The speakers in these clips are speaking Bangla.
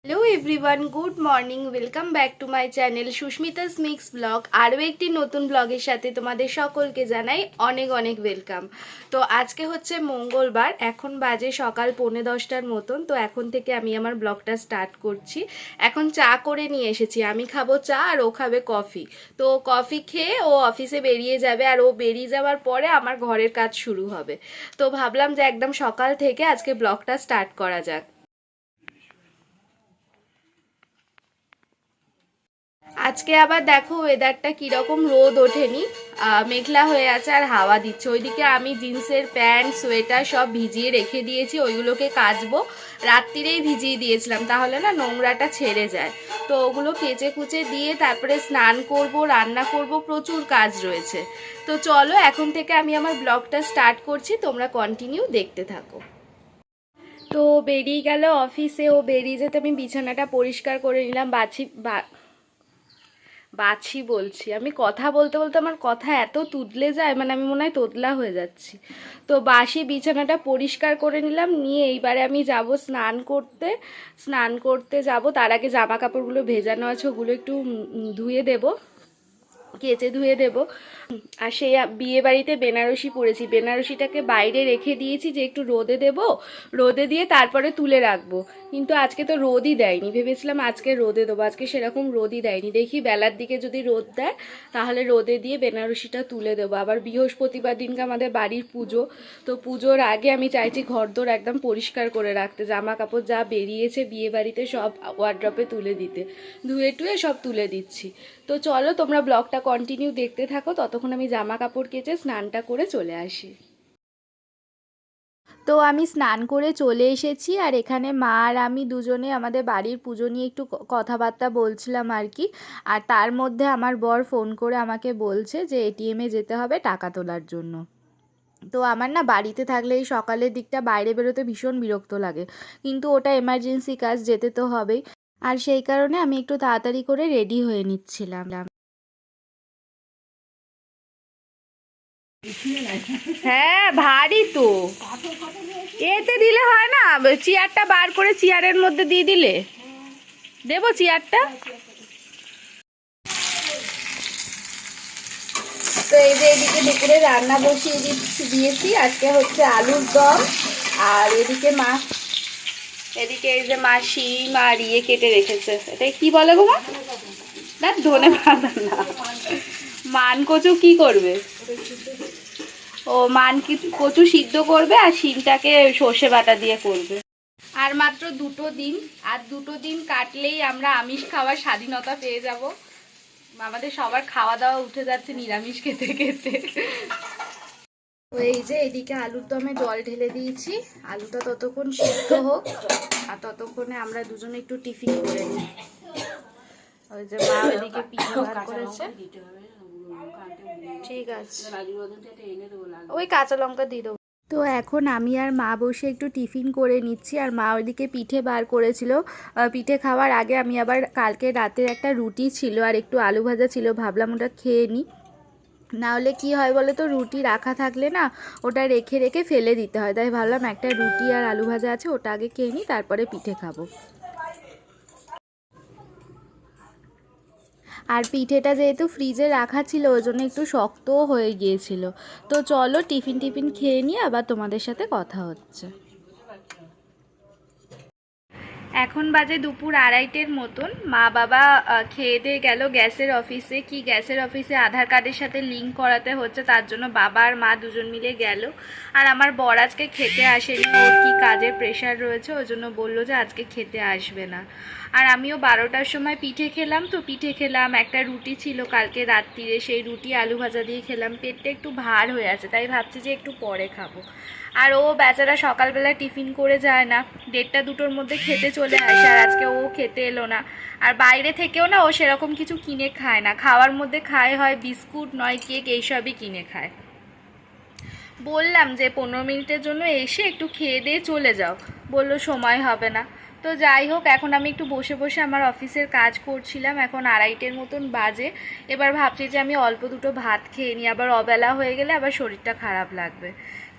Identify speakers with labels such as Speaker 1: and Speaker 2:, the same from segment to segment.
Speaker 1: Hello everyone, good morning. Welcome back to my channel Susmita's mix blog. আরও একটি নতুন ব্লগের সাথে তোমাদের সকলকে জানাই অনেক অনেক ওয়েলকাম। তো আজকে হচ্ছে মঙ্গলবার, এখন বাজে সকাল 9:45টার মতন। তো এখন থেকে আমি আমার ব্লগটা স্টার্ট করছি। এখন চা করে নিয়ে এসেছি, আমি খাবো চা আর ও খাবে কফি। তো কফি খেয়ে ও অফিসে বেরিয়ে যাবে, আর ও বেরিয়ে যাওয়ার পরে আমার ঘরের কাজ শুরু হবে। তো ভাবলাম যে একদম সকাল থেকে আজকে ব্লগটা স্টার্ট করা যাক। আজকে আবার দেখো ওয়েদারটা কিরকম, রোদ ওঠেনি, মেঘলা হয়ে আছে আর হাওয়া দিচ্ছে। ওইদিকে আমি জিন্সের প্যান্ট সোয়েটার সব ভিজিয়ে রেখে দিয়েছি, ওইগুলোকে কাচবো। রাত্রিরেই ভিজিয়ে দিয়েছিলাম, তাহলে না নোংরাটা ছেড়ে যায়। তো ওগুলো কেচে কুচে দিয়ে তারপরে স্নান করব, রান্না করব, প্রচুর কাজ রয়েছে। তো চলো এখন থেকে আমি আমার ব্লগটা স্টার্ট করছি, তোমরা কন্টিনিউ দেখতে থাকো। তো বেরিয়ে গেল অফিসে, ও বেরিয়ে যেতে আমি বিছানাটা পরিষ্কার করে নিলাম। বাছি বলছি, আমি কথা বলতে বলতে আমার কথা এত তুতলে যায়, মানে আমি মনে হয় তোতলা হয়ে যাচ্ছি। তো বাসি বিছানাটা পরিষ্কার করে নিলাম, নিয়ে এইবারে আমি যাব স্নান করতে যাব। তার আগে জামা কাপড়গুলো ভেজানো আছে, ওগুলো একটু ধুয়ে দেব, কেচে ধুয়ে দেব। আর সেই বিয়ে বাড়িতে বেনারসি পরেছি, বেনারসিটাকে বাইরে রেখে দিয়েছি যে একটু রোদে দেব, রোদে দিয়ে তারপরে তুলে রাখবো। কিন্তু আজকে তো রোদই দেয়নি, ভেবেছিলাম আজকে রোদে দেবো, আজকে সেরকম রোদই দেয়নি। দেখি বেলার দিকে যদি রোদ দেয় তাহলে রোদে দিয়ে বেনারসিটা তুলে দেবো। আবার বৃহস্পতিবার দিনকে আমাদের বাড়ির পুজো, তো পুজোর আগে আমি চাইছি ঘরদোর একদম পরিষ্কার করে রাখতে, জামা কাপড় যা বেরিয়েছে বিয়ে বাড়িতে সব ওয়ার্ড্রপে তুলে দিতে, ধুয়ে টুয়ে সব তুলে দিচ্ছি। তো চলো তোমরা ব্লগটা কন্টিনিউ দেখতে থাকো, ততক্ষণ আমি জামা কাপড় কেচে স্নানটা করে চলে আসি। তো আমি স্নান করে চলে এসেছি, আর এখানে মা আর আমি দুজনে আমাদের বাড়ির পুজো নিয়ে একটু কথাবার্তা বলছিলাম আর কি। আর তার মধ্যে আমার বর ফোন করে আমাকে বলছে যে এটিএমে যেতে হবে টাকা তোলার জন্য। তো আমার না বাড়িতে থাকলে এই সকালের দিকটা বাইরে বেরোতে ভীষণ বিরক্ত লাগে, কিন্তু ওটা এমার্জেন্সি কাজ, যেতে তো হবেই। আর সেই কারণে আমি একটু তাড়াতাড়ি করে রেডি হয়ে নিচ্ছিলাম। হ্যাঁ ভারী তো, এতে দিলে হয় না, চেয়ারটা বার করে চেয়ারের মধ্যে দিয়ে দিলে দেবো চেয়ারটা। তো এই যে এদিকে দুপুরে রান্না বসিয়ে দিয়েছি, আজকে হচ্ছে আলুর দম। আর এদিকে এই যে মা শিম আর ইয়ে কেটে রেখেছে, এটাই কি বলে গো মা? না ধনে পাতা না, মান কচু কি করবে? ও কচু সিদ্ধ করবে আর শিমটাকে সর্ষে বাটা দিয়ে করবে। আর মাত্র 2 দিন, আর 2 দিন কাটলেই আমরা আমিষ খাওয়ার স্বাধীনতা পেয়ে যাব। আমাদের সবার খাওয়া দাওয়া উঠে যাচ্ছে নিরামিষ খেতে খেতে। তো এই যে এদিকে আলুর দমে জল ঢেলে দিয়েছি, আলুটা ততক্ষণ সিদ্ধ হোক, আর ততক্ষণে আমরা দুজনে একটু টিফিন করে নিই। ওই যে মা ওইদিকে পিঠে বার করেছে, ঠিক আছে ওই কাঁচা লঙ্কা দিয়ে দেবো। তো এখন আমি আর মা বসে একটু টিফিন করে নিচ্ছি, আর মা ওইদিকে পিঠে বার করেছিল। পিঠে খাওয়ার আগে আমি আবার কালকে রাতের একটা রুটি ছিল আর একটু আলু ভাজা ছিল, ভাবলাম ওটা খেয়ে নিই। না হলে কী হয় বলো তো, রুটি রাখা থাকলে না ওটা রেখে রেখে ফেলে দিতে হয়, তাই ভাবলাম একটা রুটি আর আলু ভাজা আছে, ওটা আগে খেয়ে নিই, তারপরে পিঠে খাবো। আর পিঠেটা যেহেতু ফ্রিজে রাখা ছিল ওই জন্য একটু শক্তও হয়ে গিয়েছিল। তো চলো টিফিন খেয়ে নিয়ে আবার তোমাদের সাথে কথা হচ্ছে। এখন বাজে দুপুর 2:30-এর মতন। মা বাবা খেয়ে দিয়ে গেল গ্যাসের অফিসে, কি গ্যাসের অফিসে আধার কার্ডের সাথে লিঙ্ক করাতে হচ্ছে, তার জন্য বাবা আর মা দুজন মিলে গেল। আর আমার বর আজকে খেতে আসেনি, ওর কি কাজের প্রেশার রয়েছে, ওই জন্য বললো যে আজকে খেতে আসবে না। আর আমিও 12টার সময় পিঠে খেলাম, তো পিঠে খেলাম, একটা রুটি ছিল কালকে রাত্রিরে, সেই রুটি আলু ভাজা দিয়ে খেলাম। পেটটা একটু ভার হয়ে আছে, তাই ভাবছি যে একটু পরে খাবো। আর ও বেচারা সকালবেলা টিফিন করে যায় না, 1:30-2টোর মধ্যে খেতে চলে আসে, আর আজকে ও খেতে এলো না। আর বাইরে থেকেও না ও সেরকম কিছু কিনে খায় না, খাওয়ার মধ্যে খায় হয় বিস্কুট নয় কেক, এইসবই কিনে খায়। বললাম যে 15 মিনিটের জন্য এসে একটু খেয়ে দিয়ে চলে যাও, বললো সময় হবে না। তো যাই হোক, এখন আমি একটু বসে বসে আমার অফিসের কাজ করছিলাম, এখন 2:30-এর মতন বাজে। এবার ভাবছি যে আমি অল্প দুটো ভাত খেয়ে নিই, আবার অবেলা হয়ে গেলে আবার শরীরটা খারাপ লাগবে।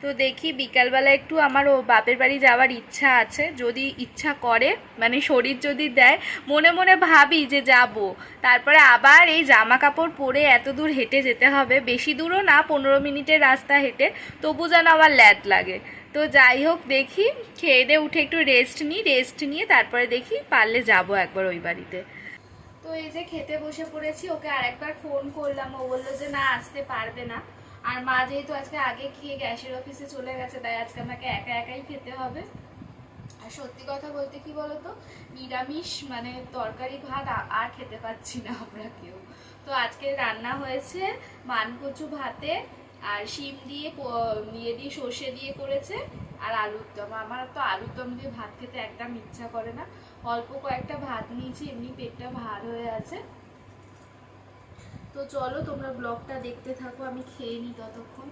Speaker 1: তো দেখি বিকালবেলা একটু আমার ও বাপের বাড়ি যাওয়ার ইচ্ছা আছে, যদি ইচ্ছা করে মানে শরীর যদি দেয়, মনে মনে ভাবি যে যাব, তারপরে আবার এই জামা কাপড় পরে এত দূর হেঁটে যেতে হবে, বেশি দূরও না, 15 মিনিটের রাস্তা হেঁটে, তবু যেন আমার ল্যাদ লাগে। তো যাই হোক, দেখি খেয়ে দিয়ে উঠে একটু রেস্ট নিয়ে তারপরে দেখি পারলে যাব একবার ওই বাড়িতে। তো এই যে খেতে বসে পড়েছি, ওকে আরেকবার ফোন করলাম, ও বললো যে না আসতে পারবে না। আর মা যেহেতু আজকে আগে খেয়ে গ্যাসের অফিসে চলে গেছে, তাই আজকে আমাকে একা একাই খেতে হবে। আর সত্যি কথা বলতে কি বলতো, নিরামিষ মানে তরকারি ভাত আর খেতে পাচ্ছি না আমরা কেউ। তো আজকে রান্না হয়েছে মানকচু ভাতে, আর শিম দিয়ে দিয়ে সর্ষে দিয়ে করেছে, আর আলুর দম। আমার তো আলুর দম দিয়ে ভাত খেতে একদম ইচ্ছা করে না, অল্প কয়েকটা ভাত নিয়েছি, এমনি পেটটা ভার হয়ে আছে। তো চলো তোমরা ব্লগটা দেখতে থাকো, আমি খেয়ে নিই ততক্ষণ।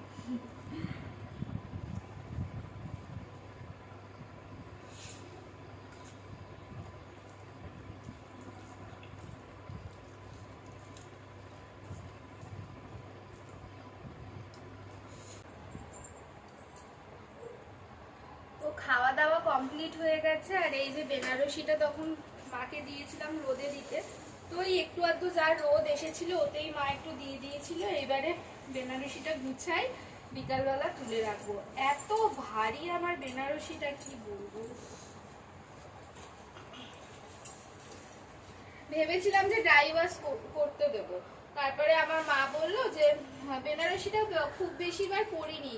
Speaker 1: তো খাওয়া দাওয়া কমপ্লিট হয়ে গেছে, আর এই যে বেনারসিটা তখন মাকে দিয়েছিলাম রোদে দিতে, তো ওই একটু আধটু যার রোদ এসেছিল ওতেই মা একটু দিয়ে দিয়েছিল। এবারে বেনারসিটা গুছাই, বিকালবেলা তুলে রাখবো। এত ভারী আমার বেনারসিটা, কি বলবো। ভেবেছিলাম যে ড্রাই ওয়াশ করতে দেবো, তারপরে আমার মা বললো যে বেনারসিটা খুব বেশি বার পরিনি,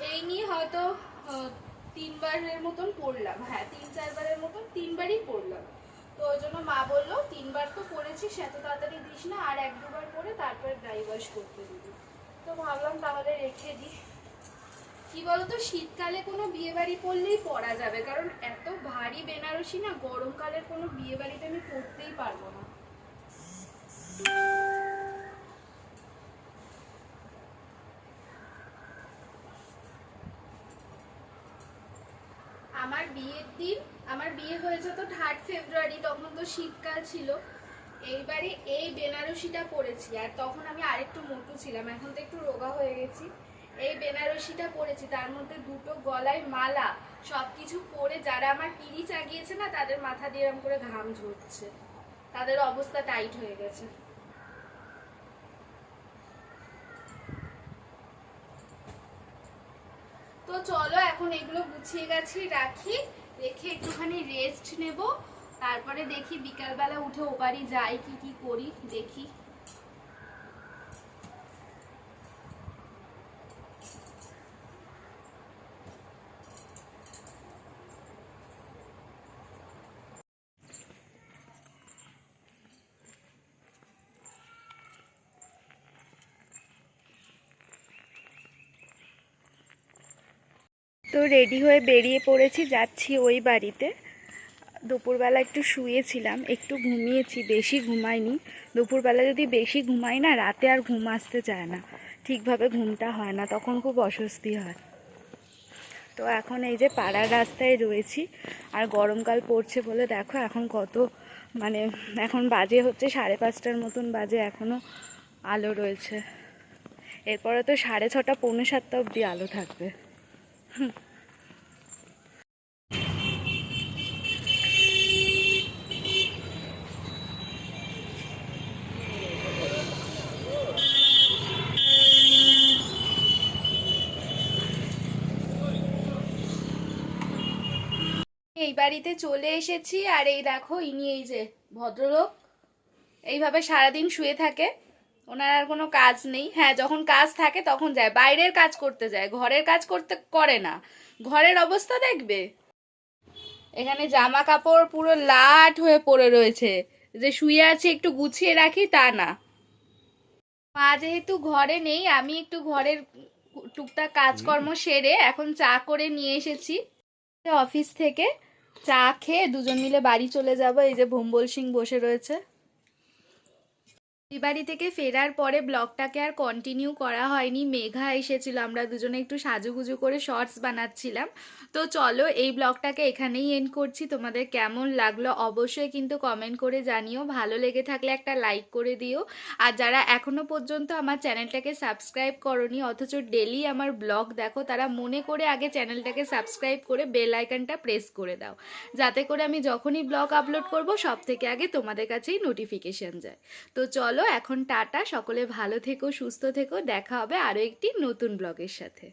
Speaker 1: এই নিয়ে হয়তো 3বারের মতন পড়লাম, হ্যাঁ 3-4বারের মতন, 3বারই পড়লাম। তো ওই জন্য মা বললো 3বার তো পড়েছিস, এত তাড়াতাড়ি দিস না, আর 1-2বার পরে তারপরে ড্রাই ওয়াশ করতে দিবি। তো ভাবলাম তাহলে রেখে দিই। কি বলতো, শীতকালে কোনো বিয়ে বাড়ি পরলেই পরা যাবে, কারণ এত ভারী বেনারসি না, গরমকালের কোনো বিয়ে বাড়িতে আমি পরতেই পারবো না। আমার বিয়ে হয়েছে তো 3 ফেব্রুয়ারি, তখন তো শীতকাল ছিল। এইবারে এই বেনারসিটা পরেছি, আর তখন আমি আরেকটু মোটু ছিলাম, এখন তো একটু রোগা হয়ে গেছি। এই বেনারসিটা পরেছি, তার মধ্যে দুটো গলায় মালা, সবকিছু পরে যারা আমার পিড়ি চাগিয়েছে না, তাদের মাথা দিয়ে এরকম করে ঘাম ঝরছে, তাদের অবস্থা টাইট হয়ে গেছে। তো চলো এখন এগুলো গুছিয়ে গেছি, রাখি, রেখে একটুখানি রেস্ট নেব, তারপরে দেখি বিকালবেলা উঠে ও বাড়ি যাই, কি কি করি দেখি। তো রেডি হয়ে বেরিয়ে পড়েছি, যাচ্ছি ওই বাড়িতে। দুপুরবেলা একটু শুয়েছিলাম, একটু ঘুমিয়েছি, বেশি ঘুমাইনি। দুপুরবেলা যদি বেশি ঘুমাই না, রাতে আর ঘুম আসতে চায় না, ঠিকভাবে ঘুমটা হয় না, তখন খুব অস্বস্তি হয়। তো এখন এই যে পাড়ার রাস্তায় রয়েছি, আর গরমকাল পড়ছে বলে দেখো এখন কত, মানে এখন বাজে হচ্ছে 5:30টার মতন বাজে, এখনও আলো রয়েছে। এরপরে তো 6:30, 6:45 অবধি আলো থাকবে। এই বাড়িতে চলে এসেছি, আর এই দেখো ইনি, এই যে ভদ্রলোক, এইভাবে সারাদিন শুয়ে থাকে, ওনার আর কোনো কাজ নেই। হ্যাঁ, যখন কাজ থাকে তখন যায়, বাইরের কাজ করতে যায়, ঘরের কাজ করতে করে না। ঘরের অবস্থা দেখবে, এখানে জামা কাপড় পুরো লাট হয়ে পড়ে রয়েছে, যে শুয়ে আছে একটু গুছিয়ে রাখি তা না। মা যেহেতু ঘরে নেই, আমি একটু ঘরের টুকটাক কাজকর্ম সেরে এখন চা করে নিয়ে এসেছি অফিস থেকে। চা খেয়ে দুজন মিলে বাড়ি চলে যাব। এই যে ভম্বল সিং বসে রয়েছে। বাড়ি থেকে ফেরার পরে ব্লগটাকে আর কন্টিনিউ করা হয়নি, মেঘা এসেছিল, আমরা দুজনে একটু সাজুগুজু করে শর্টস বানাচ্ছিলাম। তো চলো এই ব্লগটাকে এখানেই এন্ড করছি। তোমাদের কেমন লাগলো অবশ্যই কিন্তু কমেন্ট করে জানিও, ভালো লেগে থাকলে একটা লাইক করে দিও। আর যারা এখনো পর্যন্ত আমার চ্যানেলটাকে সাবস্ক্রাইব করনি অথচ ডেলি আমার ব্লগ দেখো, তারা মনে করে আগে চ্যানেলটাকে সাবস্ক্রাইব করে বেল আইকনটা প্রেস করে দাও, যাতে করে আমি যখনই ব্লগ আপলোড করব সব থেকে আগে তোমাদের কাছেই নোটিফিকেশন যায়। তো চলো এখন টাটা, সকলে ভালো থেকো, সুস্থ থেকো, দেখা হবে আরও একটি নতুন ব্লগের সাথে।